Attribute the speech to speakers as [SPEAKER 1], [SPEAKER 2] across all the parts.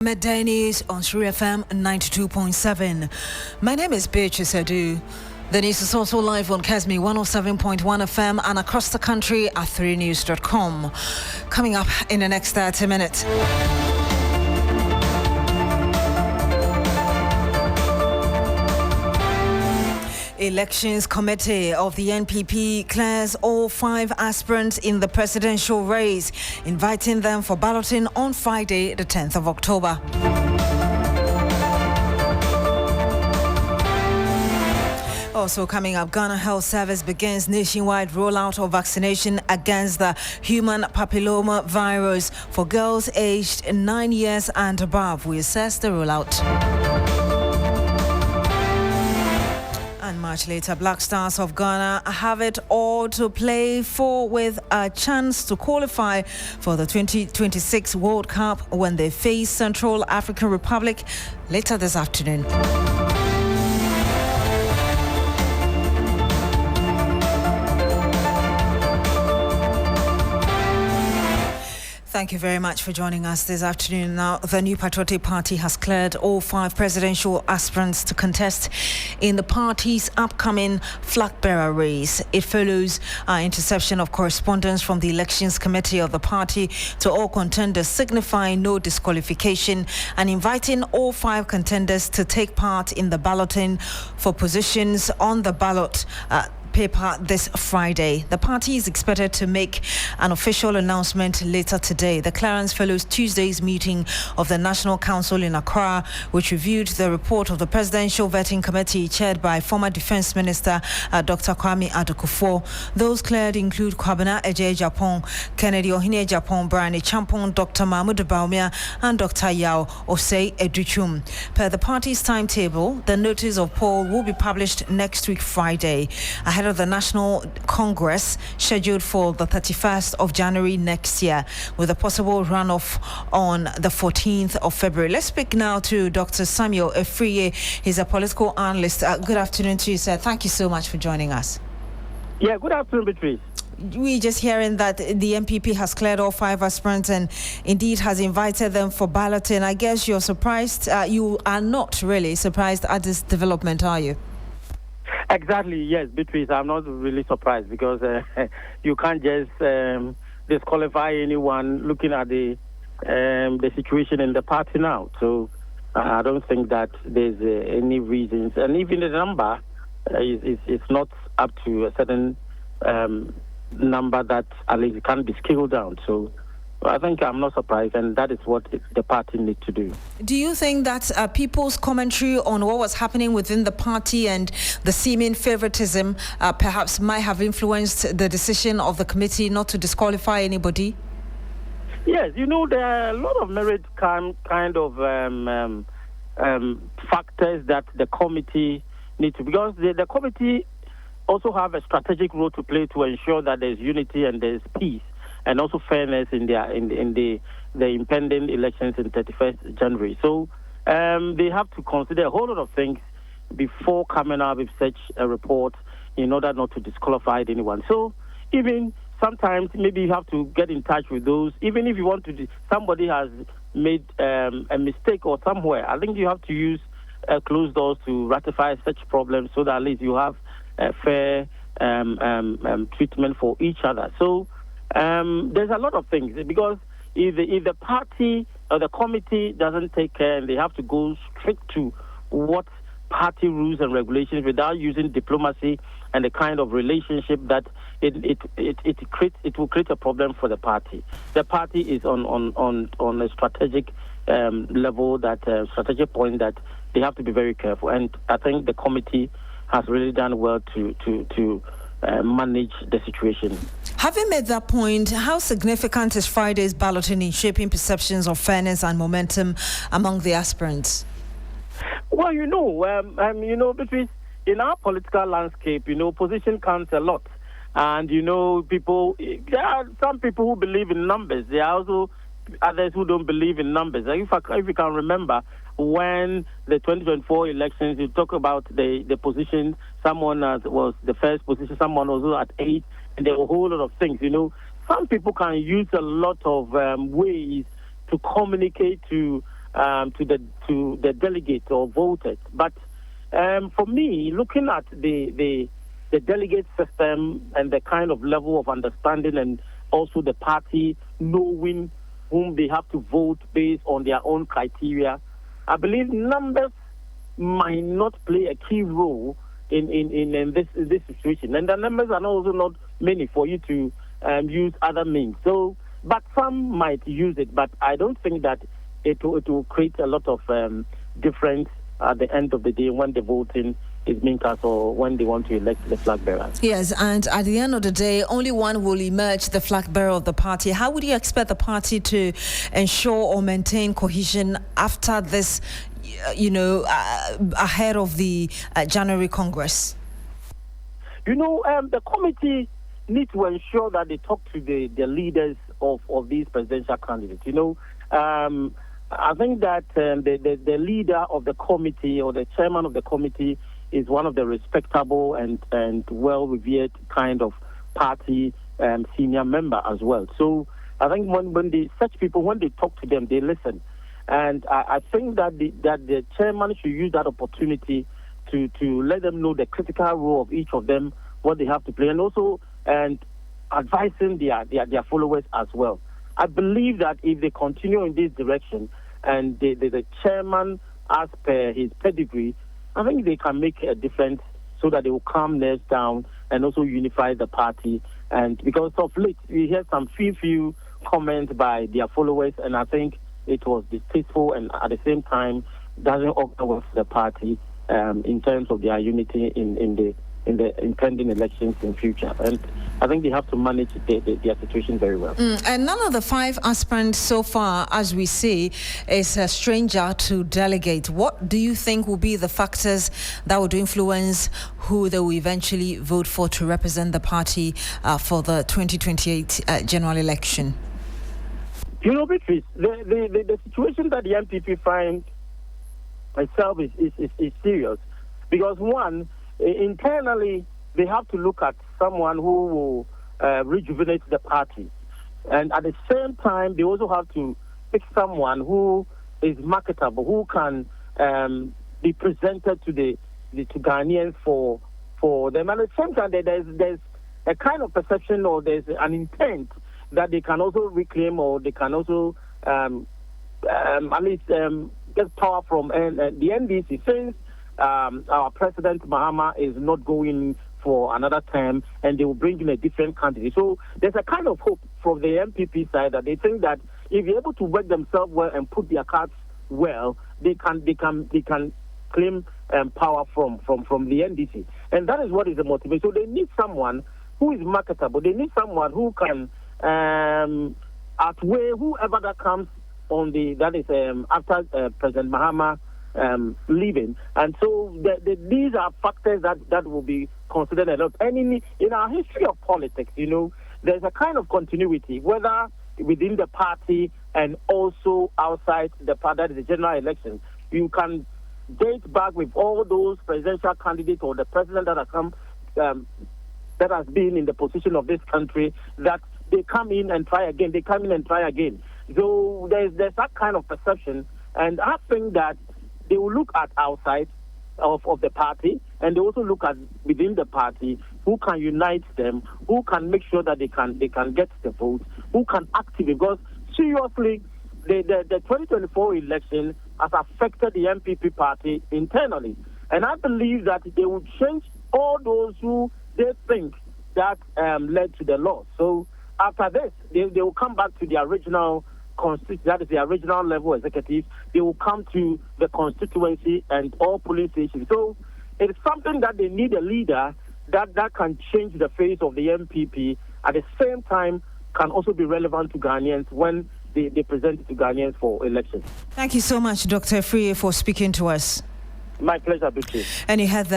[SPEAKER 1] Midday news on Sri FM 92.7. My name is Beatrice Adu. The news is also live on Kesmi 107.1 FM and across the country at 3news.com. Coming up in the next 30 minutes. Elections Committee of the NPP clears all 5 aspirants in the presidential race, inviting them for balloting on Friday, the 10th of October. Also coming up, Ghana Health Service begins nationwide rollout of vaccination against the human papilloma virus for girls aged 9 years and above. We assess the rollout. And much later, Black Stars of Ghana have it all to play for with a chance to qualify for the 2026 World Cup when they face Central African Republic later this afternoon. Thank you very much for joining us this afternoon. Now, the New Patriotic Party has cleared all 5 presidential aspirants to contest in the party's upcoming flagbearer race. It follows interception of correspondence from the Elections Committee of the party to all contenders, signifying no disqualification and inviting all 5 contenders to take part in the balloting for positions on the ballot paper this Friday. The party is expected to make an official announcement later today. The clearance follows Tuesday's meeting of the National Council in Accra, which reviewed the report of the Presidential Vetting Committee chaired by former Defense Minister Dr. Kwame Adokufo. Those cleared include Kwabena Eje Japan, Kennedy Ohine Japan, Brian Champon, Dr. Mahmoud Baumia, and Dr. Yao Osei Educhum. Per the party's timetable, the notice of poll will be published next week Friday, ahead of the National Congress scheduled for the 31st of January next year, with a possible runoff on the 14th of February. Let's speak now to Dr. Samuel Efriye. He's a political analyst. Good afternoon to you, sir. Thank you so much for joining us.
[SPEAKER 2] Yeah, good afternoon, Beatrice.
[SPEAKER 1] We just hearing that the NPP has cleared all 5 aspirants and indeed has invited them for balloting. I guess you're surprised. You are not really surprised at this development, are you?
[SPEAKER 2] Exactly, yes, Beatrice. I'm not really surprised because you can't just disqualify anyone looking at the situation in the party now. So I don't think that there's any reasons. And even the number is not up to a certain number that at least it can be scaled down. So I think I'm not surprised, and that is what the party needs to do.
[SPEAKER 1] Do you think that people's commentary on what was happening within the party and the seeming favoritism perhaps might have influenced the decision of the committee not to disqualify anybody?
[SPEAKER 2] Yes, there are a lot of merit kind of factors that the committee needs to, because the committee also have a strategic role to play to ensure that there's unity and there's peace, and also fairness in the impending elections in 31st January. So they have to consider a whole lot of things before coming up with such a report in order not to disqualify anyone. So even sometimes maybe you have to get in touch with those, even if you want to, somebody has made a mistake or somewhere. I think you have to use closed doors to ratify such problems so that at least you have a fair treatment for each other. So there's a lot of things, because if the party or the committee doesn't take care and they have to go strict to what party rules and regulations without using diplomacy and the kind of relationship that it will create a problem for the party. The party is on a strategic level, that strategic point that they have to be very careful. And I think the committee has really done well to manage the situation.
[SPEAKER 1] Having made that point, how significant is Friday's balloting in shaping perceptions of fairness and momentum among the aspirants?
[SPEAKER 2] Well, Beatrice, in our political landscape, position counts a lot. And, there are some people who believe in numbers. There are also others who don't believe in numbers. If you can remember, when the 2024 elections, you talk about the position, someone was the first position, someone was at 8, and there were a whole lot of things. Some people can use a lot of ways to communicate to to the delegates or voters. But for me, looking at the delegate system and the kind of level of understanding and also the party knowing whom they have to vote based on their own criteria, I believe numbers might not play a key role in this situation. And the numbers are also not many for you to use other means. So, but some might use it, but I don't think that it will create a lot of difference at the end of the day when the voting is being cast or when they want to elect the flag bearer.
[SPEAKER 1] Yes, and at the end of the day, only one will emerge, the flag bearer of the party. How would you expect the party to ensure or maintain cohesion after this, ahead of the January Congress?
[SPEAKER 2] The committee need to ensure that they talk to the leaders of these presidential candidates. I think that the leader of the committee or the chairman of the committee is one of the respectable and well-revered kind of party senior member as well. So I think when such people, when they talk to them, they listen. And I think that the chairman should use that opportunity to let them know the critical role of each of them, what they have to play, and also advising their followers as well. I believe that if they continue in this direction and the chairman, as per his pedigree, I think they can make a difference so that they will calm nerves down and also unify the party. And because of late, we heard some few comments by their followers, and I think it was distasteful and at the same time doesn't augur well for the party in terms of their unity in the impending elections in future. And I think they have to manage their situation very well.
[SPEAKER 1] And none of the 5 aspirants so far, as we see, is a stranger to delegate. What do you think will be the factors that would influence who they will eventually vote for to represent the party for the 2028 general election?
[SPEAKER 2] Beatrice, the situation that the NPP finds itself is serious because, one, internally, they have to look at someone who will rejuvenate the party. And at the same time, they also have to pick someone who is marketable, who can be presented to Ghanaians for them. And at the same time, there's a kind of perception or there's an intent that they can also reclaim or they can also at least get power from the NDC since our President Mahama is not going for another term and they will bring in a different candidate. So there's a kind of hope from the NPP side that they think that if they're able to work themselves well and put their cards well, they can claim power from the NDC. And that is what is the motivation. So they need someone who is marketable. They need someone who can outweigh whoever that comes on after President Mahama leaving. And so these are factors that will be considered a lot. And in our history of politics, there's a kind of continuity, whether within the party and also outside the party, that is the general election. You can date back with all those presidential candidates or the president that has come, that has been in the position of this country, that they come in and try again. They come in and try again. So there's that kind of perception. And I think that they will look at outside of the party, and they also look at within the party who can unite them, who can make sure that they can get the votes, who can activate. Because seriously, the 2024 election has affected the NPP party internally, and I believe that they will change all those who they think that led to the loss. So after this, they will come back to the original that is the original level executive. They will come to the constituency and all polling stations. So it's something that they need a leader that can change the face of the NPP, at the same time can also be relevant to Ghanaians when they present it to Ghanaians for elections.
[SPEAKER 1] Thank you so much, Dr. Fiive, for speaking to us.
[SPEAKER 2] My pleasure, Beatrice.
[SPEAKER 1] And you had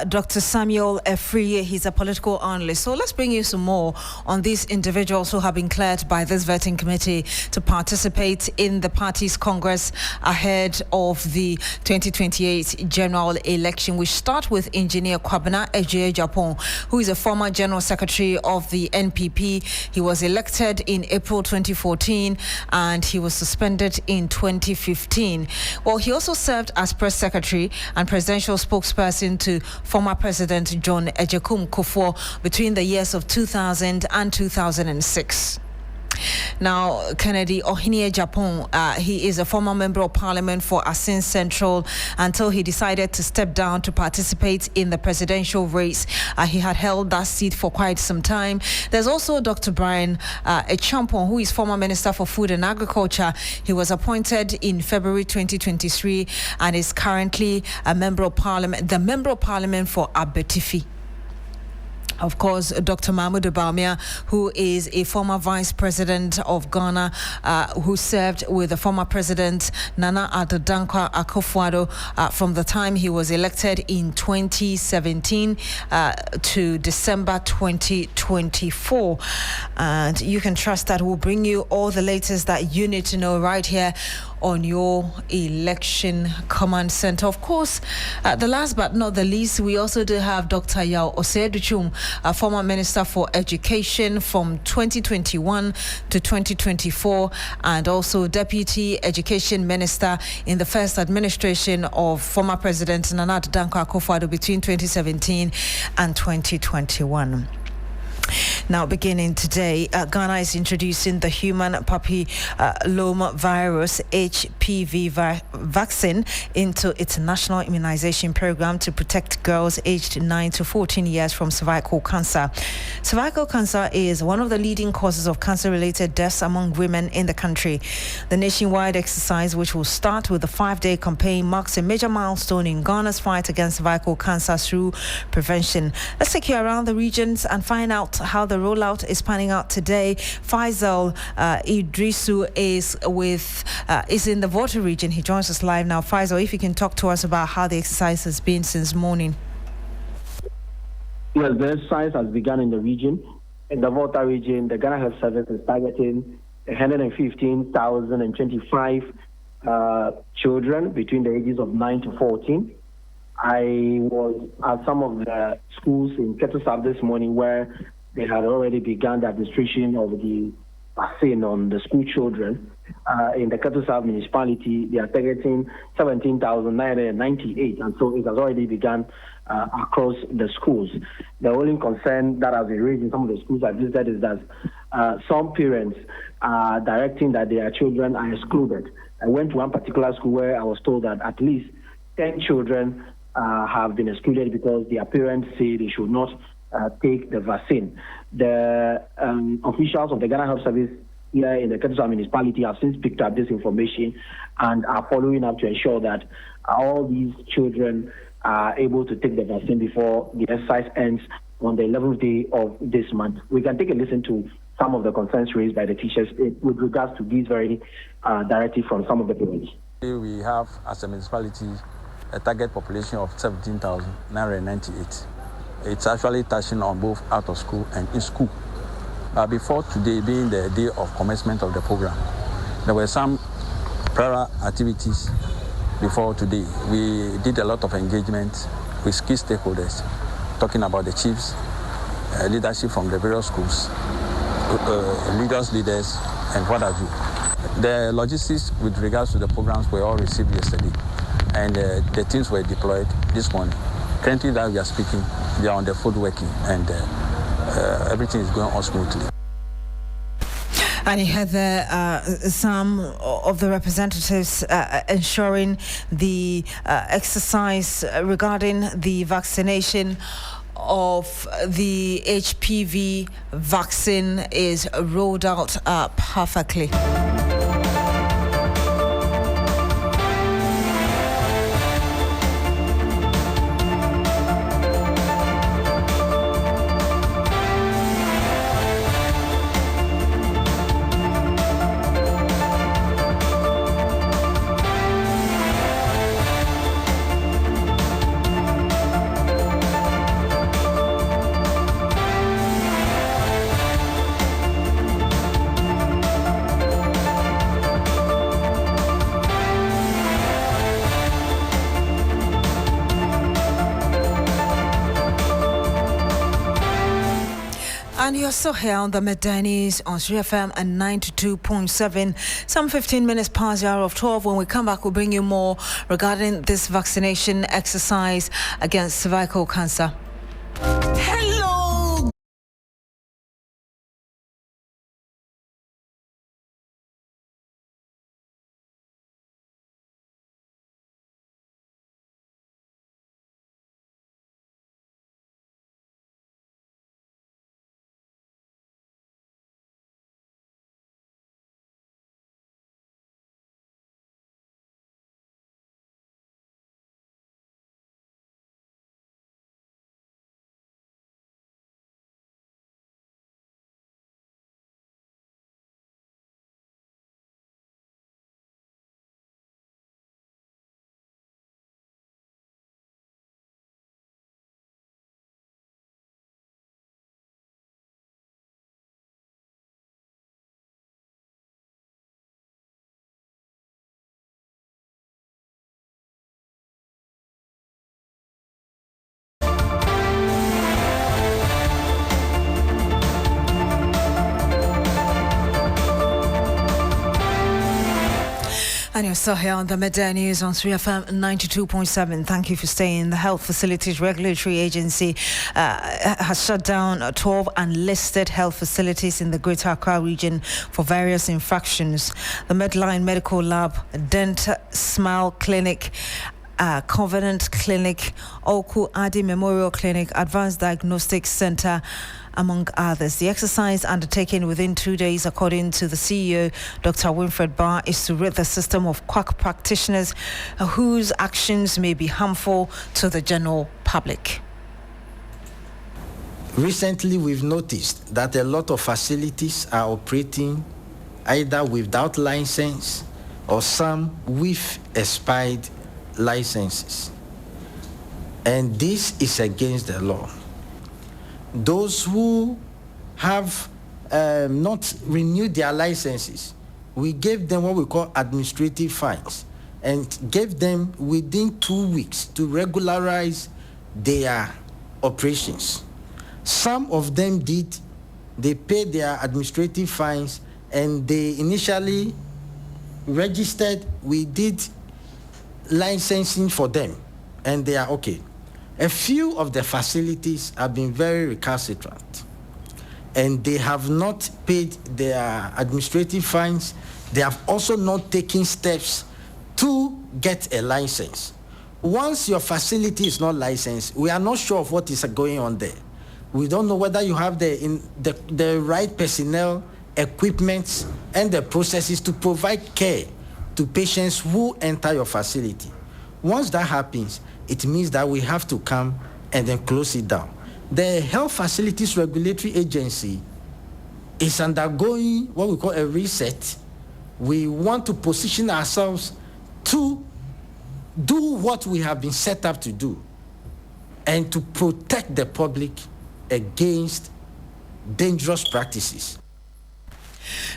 [SPEAKER 1] Dr. Samuel Efriye. He's a political analyst. So let's bring you some more on these individuals who have been cleared by this vetting committee to participate in the party's congress ahead of the 2028 general election. We start with Engineer Kwabena Ejie-Japon, who is a former general secretary of the NPP. He was elected in April 2014 and he was suspended in 2015. Well, he also served as press secretary and presidential spokesperson to former President John Ejekum Kufuor between the years of 2000 and 2006. Now, Kennedy Ohinie-Japon, he is a former member of parliament for Asin Central until he decided to step down to participate in the presidential race. He had held that seat for quite some time. There's also Dr. Brian Echampong, who is former Minister for Food and Agriculture. He was appointed in February 2023 and is currently a member of parliament, the member of parliament for Abetifi. Of course, Dr. Mahmoud Bawumia, who is a former vice president of Ghana, who served with the former president Nana Addo Dankwa Akufo-Addo from the time he was elected in 2017 to December 2024. And you can trust that we'll bring you all the latest that you need to know right here on your election command center. Of course, the last but not the least, we also do have Dr. Yao Osei-Duchum, a former Minister for Education from 2021 to 2024, and also Deputy Education Minister in the first administration of former President Nana Addo Dankwa Akufo-Addo between 2017 and 2021. Now, beginning today, Ghana is introducing the human papilloma virus HPV vaccine into its national immunization program to protect girls aged 9 to 14 years from cervical cancer. Cervical cancer is one of the leading causes of cancer-related deaths among women in the country. The nationwide exercise, which will start with the 5-day campaign, marks a major milestone in Ghana's fight against cervical cancer through prevention. Let's take you around the regions and find out how the rollout is panning out today. Faisal Idrisu is in the Volta region. He joins us live now. Faisal, if you can talk to us about how the exercise has been since morning.
[SPEAKER 3] Yes, the exercise has begun in the region. In the Volta region, the Ghana Health Service is targeting 115,025 children between the ages of 9 to 14. I was at some of the schools in Ketusab this morning where they had already begun the administration of the vaccine on the school children. In the Ketusab municipality, they are targeting 17,998, and so it has already begun across the schools. The only concern that has been raised in some of the schools I visited is that some parents are directing that their children are excluded. I went to one particular school where I was told that at least 10 children have been excluded because their parents say they should not take the vaccine. The officials of the Ghana Health Service here in the Ketusab municipality have since picked up this information and are following up to ensure that all these children are able to take the vaccine before the exercise ends on the 11th day of this month. We can take a listen to some of the concerns raised by the teachers with regards to these very directives from some of the parents.
[SPEAKER 4] We have, as a municipality, a target population of 17,998. It's actually touching on both out of school and in school. Before today being the day of commencement of the program, there were some prior activities before today. We did a lot of engagement with key stakeholders, talking about the chiefs, leadership from the various schools, leaders, and what have you. The logistics with regards to the programs were all received yesterday, and the teams were deployed this morning. Currently that we are speaking, they are on the field working, and everything is going on smoothly.
[SPEAKER 1] And you had some of the representatives ensuring the exercise regarding the vaccination of the HPV vaccine is rolled out perfectly. And you're still here on the Midday News on 3FM and 92.7. Some 15 minutes past the hour of 12. When we come back, we'll bring you more regarding this vaccination exercise against cervical cancer. Hello! And you're still here on the Midday News on 3FM 92.7. Thank you for staying. The Health Facilities Regulatory Agency has shut down 12 unlisted health facilities in the Greater Accra region for various infractions. The Medline Medical Lab, Dent Smile Clinic, Covenant Clinic, Oku Adi Memorial Clinic, Advanced Diagnostic Center, among others. The exercise undertaken within 2 days, according to the CEO, Dr. Winfred Barr, is to rid the system of quack practitioners whose actions may be harmful to the general public.
[SPEAKER 5] Recently, we've noticed that a lot of facilities are operating either without license or some with expired licenses. And this is against the law. Those who have not renewed their licenses, we gave them what we call administrative fines and gave them within 2 weeks to regularize their operations. Some of them did, they paid their administrative fines and they initially registered, we did licensing for them and they are okay. A few of the facilities have been very recalcitrant and they have not paid their administrative fines. They have also not taken steps to get a license. Once your facility is not licensed, we are not sure of what is going on there. We don't know whether you have the right personnel, equipment, and the processes to provide care to patients who enter your facility. Once that happens, it means that we have to come and then close it down. The Health Facilities Regulatory Agency is undergoing what we call a reset. We want to position ourselves to do what we have been set up to do and to protect the public against dangerous practices.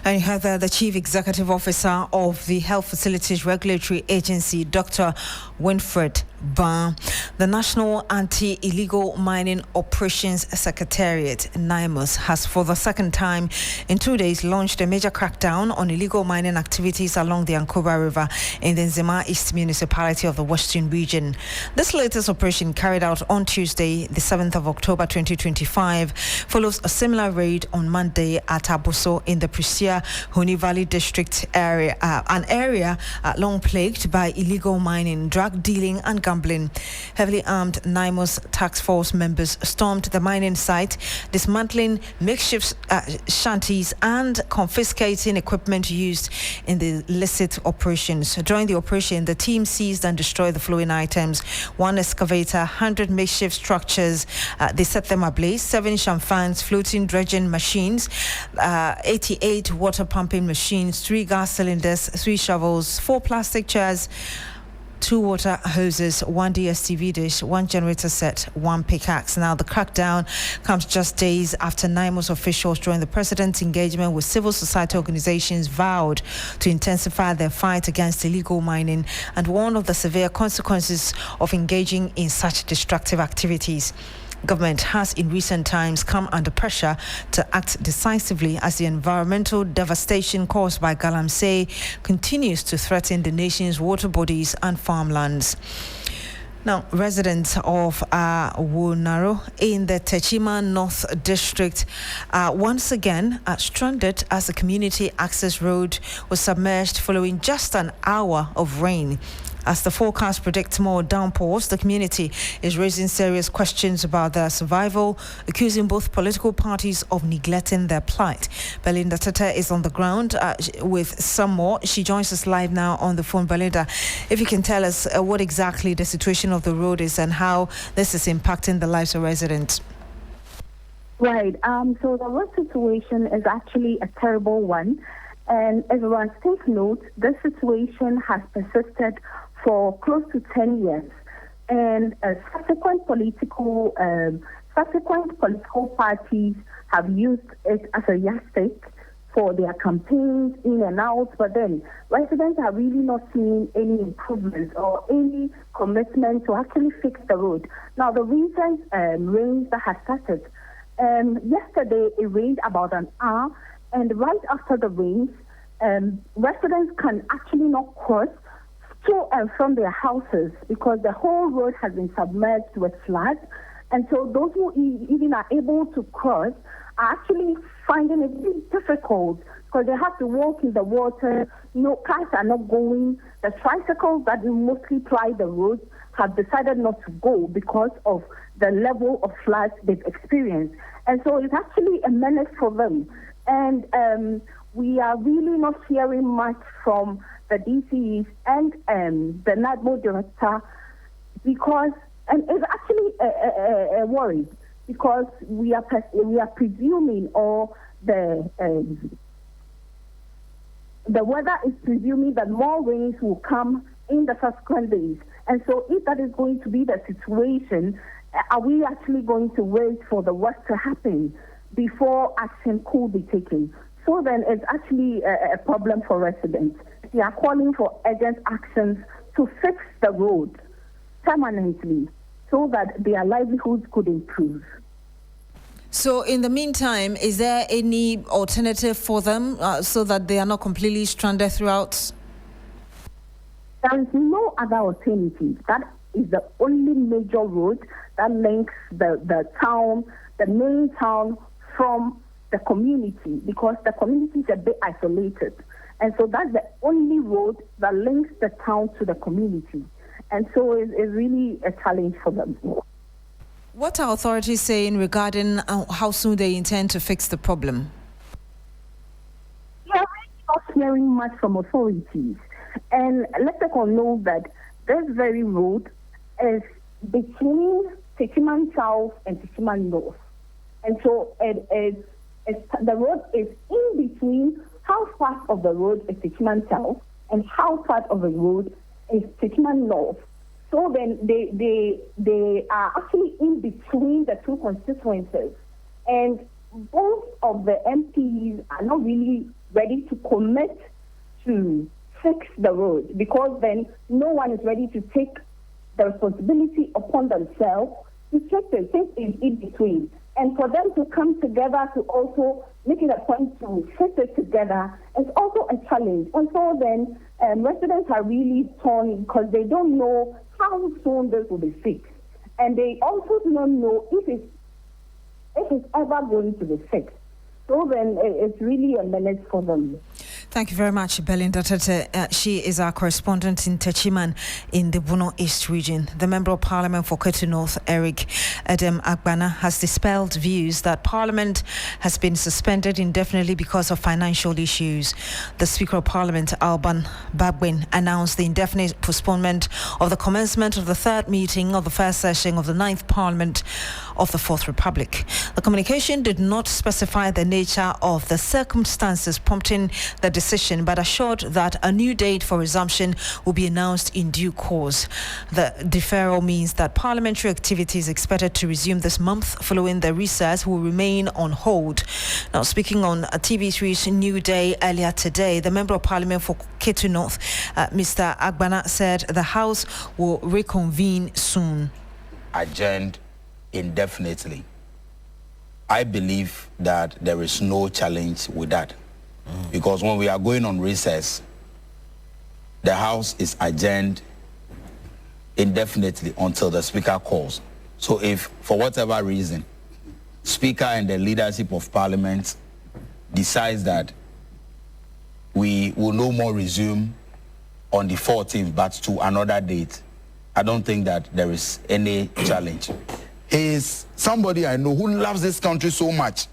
[SPEAKER 1] And you heard the Chief Executive Officer of the Health Facilities Regulatory Agency, Dr. Winfred Barr. The National Anti-Illegal Mining Operations Secretariat, NIMOS, has for the second time in 2 days launched a major crackdown on illegal mining activities along the Ankoba River in the Nzema East Municipality of the Western Region. This latest operation, carried out on Tuesday, the 7th of October 2025, follows a similar raid on Monday at Abuso in the Prisia Honi Valley District area, an area long plagued by illegal mining, drug dealing and gambling. Heavily armed NIMOS task force members stormed the mining site, dismantling makeshift shanties and confiscating equipment used in the illicit operations. During the operation, the team seized and destroyed the following items: 1 excavator, 100 makeshift structures, they set them ablaze, 7 chamfans, floating dredging machines, 88 water pumping machines, 3 gas cylinders, 3 shovels, 4 plastic chairs, 2 water hoses, 1 DSTV dish, 1 generator set, 1 pickaxe. Now, the crackdown comes just days after NIMOS officials, during the president's engagement with civil society organizations, vowed to intensify their fight against illegal mining and warned of the severe consequences of engaging in such destructive activities. Government has in recent times come under pressure to act decisively as the environmental devastation caused by galamsey continues to threaten the nation's water bodies and farmlands. Now, residents of Wunaro in the Techima North District are once again stranded as the community access road was submerged following just an hour of rain. As the forecast predicts more downpours, the community is raising serious questions about their survival, accusing both political parties of neglecting their plight. Belinda Tete is on the ground with some more. She joins us live now on the phone. Belinda, if you can tell us what exactly the situation of the road is and how this is impacting the lives of residents.
[SPEAKER 6] Right. So the road situation is actually a terrible one. And everyone take note, this situation has persisted for close to 10 years. And subsequent political parties have used it as a yardstick for their campaigns in and out. But then residents are really not seeing any improvements or any commitment to actually fix the road. Now, the recent rains that have started, yesterday it rained about an hour, and right after the rains, residents can actually not cross to and from their houses because the whole road has been submerged with floods. And so those who even are able to cross are actually finding it really difficult because they have to walk in the water. No cars are not going. The tricycles that mostly ply the roads have decided not to go because of the level of floods they've experienced. And so it's actually a menace for them. And we are really not hearing much from the DCEs and the NADMO director because, and it's actually a worry because we are presuming, or the weather is presuming that more rains will come in the subsequent days. And so if that is going to be the situation, are we actually going to wait for the worst to happen before action could be taken? So then it's actually a problem for residents. They are calling for urgent actions to fix the road permanently so that their livelihoods could improve.
[SPEAKER 1] So in the meantime, is there any alternative for them so that they are not completely stranded throughout?
[SPEAKER 6] There is no other alternative. That is the only major road that links the town, the main town, from the community, because the community is a bit isolated. And so that's the only road that links the town to the community. And so it's really a challenge for them.
[SPEAKER 1] What are authorities saying regarding how soon they intend to fix the problem?
[SPEAKER 6] We are really not hearing much from authorities. And let's take on note that this very road is between Techiman South and Techiman North. And so the road is in between how part of the road is Techiman South and how part of the road is Techiman North. So then they are actually in between the two constituencies. And both of the MPs are not really ready to commit to fix the road because then no one is ready to take the responsibility upon themselves to fix it, since it's in between. And for them to come together to also make it a point to fix it together is also a challenge. And so then residents are really torn because they don't know how soon this will be fixed. And they also do not know if it's ever going to be fixed. So then it's really a menace for them.
[SPEAKER 1] Thank you very much, Belinda Tete. She is our correspondent in Techiman in the Bono East region. The Member of Parliament for Ketu North, Eric Edem Agbana, has dispelled views that Parliament has been suspended indefinitely because of financial issues. The Speaker of Parliament, Alban Babwin, announced the indefinite postponement of the commencement of the third meeting of the first session of the 9th Parliament of the Fourth Republic. The communication did not specify the nature of the circumstances prompting the decision, but assured that a new date for resumption will be announced in due course. The deferral means that parliamentary activities expected to resume this month following the recess will remain on hold. Now, speaking on TV3's New Day earlier today, the Member of Parliament for Ketu North, Mr. Agbana, said the House will reconvene soon.
[SPEAKER 7] Adjourned indefinitely. I believe that there is no challenge with that. Because when we are going on recess, the House is adjourned indefinitely until the Speaker calls. So if, for whatever reason, Speaker and the leadership of Parliament decides that we will no more resume on the 14th, but to another date, I don't think that there is any challenge. He is somebody I know who loves this country so much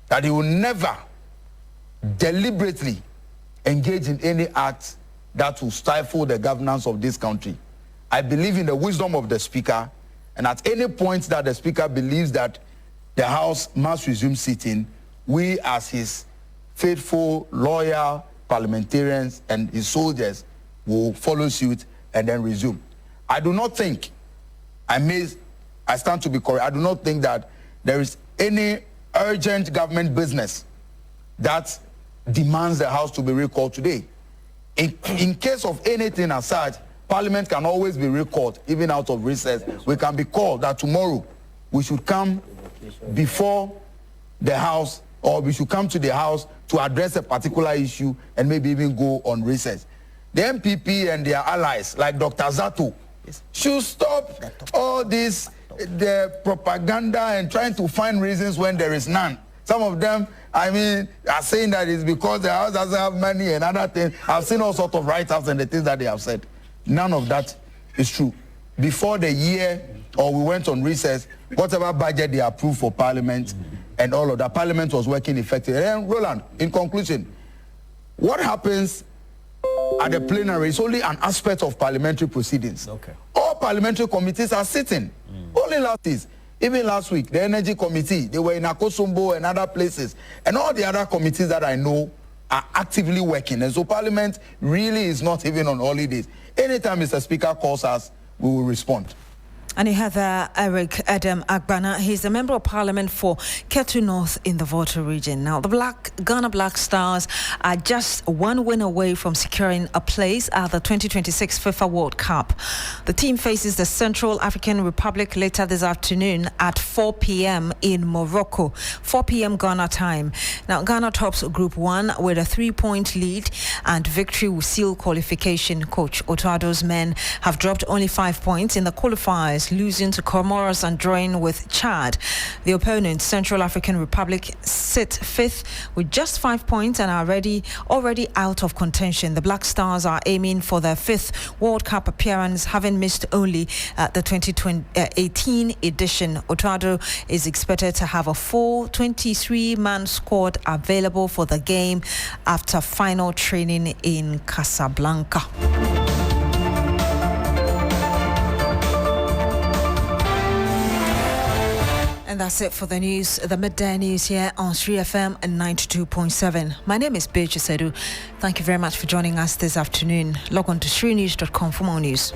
[SPEAKER 7] that he will never deliberately engage in any act that will stifle the governance of this country. I believe in the wisdom of the Speaker, and at any point that the Speaker believes that the House must resume sitting, we as his faithful, loyal parliamentarians and his soldiers will follow suit and then resume. I do not think, I stand to be correct, I do not think that there is any urgent government business that demands the House to be recalled today. In case of anything as such, Parliament can always be recalled, even out of recess. We can be called that tomorrow we should come before the House, or we should come to the House to address a particular issue and maybe even go on recess. The NPP and their allies, like Dr. Zato, should stop all this, the propaganda and trying to find reasons when there is none. Some of them, are saying that it's because the House doesn't have money and other things. I've seen all sorts of write-ups and the things that they have said. None of that is true. Before the year, or we went on recess, whatever budget they approved for Parliament and all of that, Parliament was working effectively. And Roland, in conclusion, what happens at the plenary is only an aspect of parliamentary proceedings.
[SPEAKER 8] Okay.
[SPEAKER 7] All parliamentary committees are sitting. Only even last week, the Energy Committee, they were in Akosombo and other places. And all the other committees that I know are actively working. And so Parliament really is not even on holidays. Anytime Mr. Speaker calls us, we will respond.
[SPEAKER 1] And you have Eric Adam Agbana. He's a member of parliament for Ketu North in the Volta region. Now, the Ghana Black Stars are just one win away from securing a place at the 2026 FIFA World Cup. The team faces the Central African Republic later this afternoon at 4 p.m. in Morocco, 4 p.m. Ghana time. Now, Ghana tops Group 1 with a 3-point lead, and victory will seal qualification. Coach Otado's men have dropped only 5 points in the qualifiers, losing to Comoros and drawing with Chad. The opponent, Central African Republic, sit 5th with just 5 points and are already out of contention. The Black Stars are aiming for their 5th World Cup appearance, having missed only the 2018 edition. Otado is expected to have a full 23-man squad available for the game after final training in Casablanca. And that's it for the news, the midday news here on 3FM and 92.7. My name is Beatrice Adu. Thank you very much for joining us this afternoon. Log on to 3news.com for more news.